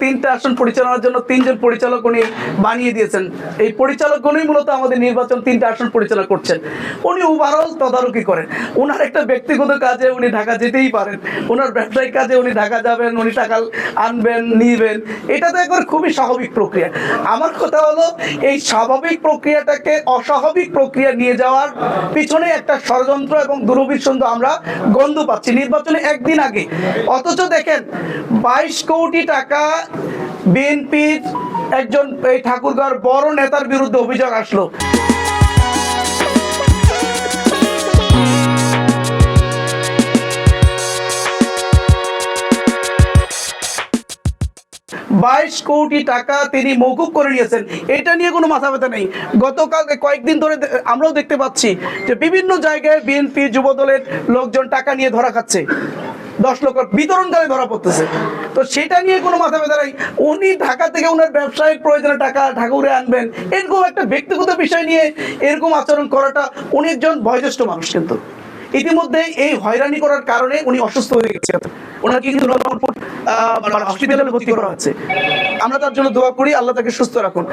তিনটা আসন পরিচালনার জন্য তিনজন পরিচালক উনি বানিয়ে দিয়েছেন। এই পরিচালকগণই মূলত আমাদের নির্বাচন তিনটা আসন পরিচালনা করছেন। উনি ওভারঅল তদারকি করেন। ওনার একটা ব্যক্তিগত কাজে উনি ঢাকা যেতেই পারেন, ওনার ব্যবসায়িক কাজে উনি ঢাকা যাবেন, উনি টাকা আনবেন নিবেন, এটা তো একবার খুবই স্বাভাবিক প্রক্রিয়া। আমার কথা হলো এই স্বাভাবিক প্রক্রিয়াটাকে অস্বাভাবিক প্রক্রিয়া নিয়ে যাওয়ার পিছনে একটা ষড়যন্ত্র এবং দুরভিসন্ধি আমরা গন্ধ পাচ্ছি নির্বাচনে একদিন আগে। অথচ দেখেন 22 কোটি টাকা বিএনপির একজন এই ঠাকুরগাঁওর বড় নেতার বিরুদ্ধে অভিযোগ আসলো। বাইশ কোটি টাকা তিনি মওকুফ করে নিয়েছেন, এটা নিয়ে কোনো মাথা ব্যথা নেই। গতকাল কয়েকদিন ধরে আমরাও দেখতে পাচ্ছি যে বিভিন্ন জায়গায় বিএনপি যুবদলের লোকজন টাকা নিয়ে ধরা খাচ্ছে, 10 লক্ষ বিতরণকালে ধরা পড়তেছে। তো সেটা নিয়ে কোনো মাথা ব্যথা নাই। উনি ঢাকা থেকে ওনার ব্যবসায়িক প্রয়োজনে টাকা ঠাকুরে আনবেন, এরকম একটা ব্যক্তিগত বিষয় নিয়ে এরকম আচরণ করাটা, উনি একজন বয়োজ্যেষ্ঠ মানুষ, কিন্তু ইতিমধ্যে এই হয়রানি করার কারণে উনি অসুস্থ হয়ে গেছেন। ওনাকে কিন্তু হসপিটালে ভর্তি করা হচ্ছে। আমরা তার জন্য দোয়া করি, আল্লাহ তাকে সুস্থ রাখুন।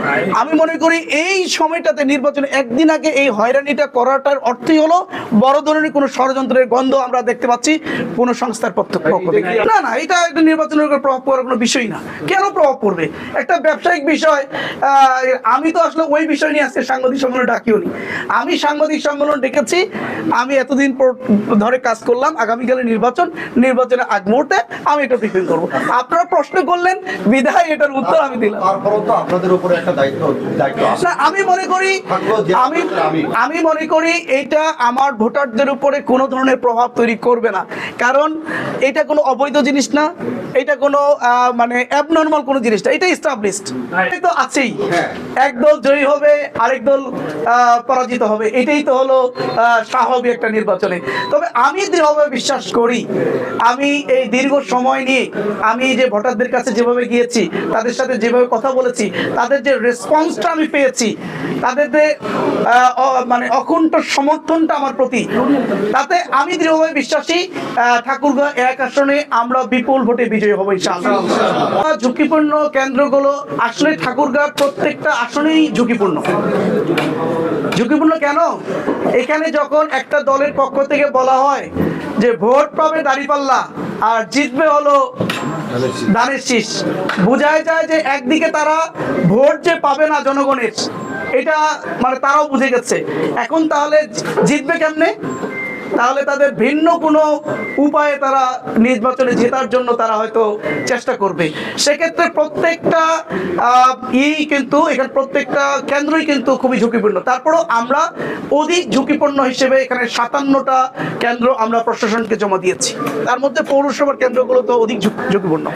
আমি মনে করি এই সময়টাতে নির্বাচনে একদিন আগে এই হয়রানিটা করাটার অর্থই হলো বড় ধরনের কোনো ষড়যন্ত্রের গন্ধ আমরা দেখতে পাচ্ছি কোনো সংস্থার পক্ষ থেকে। না না, এটা একটা নির্বাচনের উপর প্রভাব পড়ার কোনো বিষয় না। কেন প্রভাব পড়বে? একটা ব্যবসায়িক বিষয়। আমি তো আসলে ওই বিষয় নিয়ে আজকে সাংবাদিক সম্মেলন ডাকিও নি। আমি সাংবাদিক সম্মেলন ডেকেছি, আমি এতদিন ধরে কাজ করলাম, আগামীকালে নির্বাচনের আগ মুহূর্তে আমি এটা ব্রিফিং করবো। আপনারা প্রশ্ন করলেন বিধায় এটার উত্তর আমি দিলাম। আপনাদের উপরে একটা দায়িত্ব আছে। আমি মনে করি এটা আমার ভোটারদের উপরে কোনো ধরনের প্রভাব তৈরি করবে না, কারণ এটা কোনো অবৈধ জিনিস না, এটা কোনো মানে অ্যাবনর্মাল কোনো জিনিস না, এটা এস্টাবলিশড। এটা তো আছেই, একদল জয়ী হবে আরেক দল পরাজিত হবে, এটাই তো হলো স্বাভাবিক একটা নির্বাচনে। তবে আমি দৃঢ়ভাবে বিশ্বাস করি, আমি এই দীর্ঘ সময় নিয়ে আমি যে ভোটারদের কাছে যেভাবে গিয়েছি, তাদের সাথে যেভাবে কথা বলেছি, তাদের যে রেসপন্সটা আমি পেয়েছি, তাদের যে মানে অকুণ্ঠ সমর্থনটা আমার প্রতি, তাতে আমি দৃঢ়ভাবে বিশ্বাসী ঠাকুরগাঁও 1 আসনে আমরা বিপুল ভোটে বিজয়ী হব ইনশাআল্লাহ। ঝুঁকিপূর্ণ কেন্দ্রগুলো আসলে ঠাকুরগাঁও প্রত্যেকটা আসনেই ঝুঁকিপূর্ণ। ঝুঁকিপূর্ণ কেন? এখানে যখন একটা দলের পক্ষ থেকে বলা হয় যে ভোট পাবে দাঁড়িপাল্লা আর জিতবে হলো ধানের শীষ, বোঝাই যায় যে একদিকে তারা ভোট যে পাবে না জনগণের, এটা মানে তারাও বুঝে গেছে। এখন তাহলে জিতবে কেমনে? তাহলে তাদের ভিন্ন কোনো উপায়ে তারা নির্বাচনে জেতার জন্য তারা হয়তো চেষ্টা করবে। সেক্ষেত্রে প্রত্যেকটা কিন্তু এখানে প্রত্যেকটা কেন্দ্রই কিন্তু খুবই ঝুঁকিপূর্ণ। তারপরও আমরা অধিক ঝুঁকিপূর্ণ হিসেবে এখানে 57টা কেন্দ্র আমরা প্রশাসনকে জমা দিয়েছি, তার মধ্যে পৌরসভার কেন্দ্রগুলো তো অধিক ঝুঁকিপূর্ণ।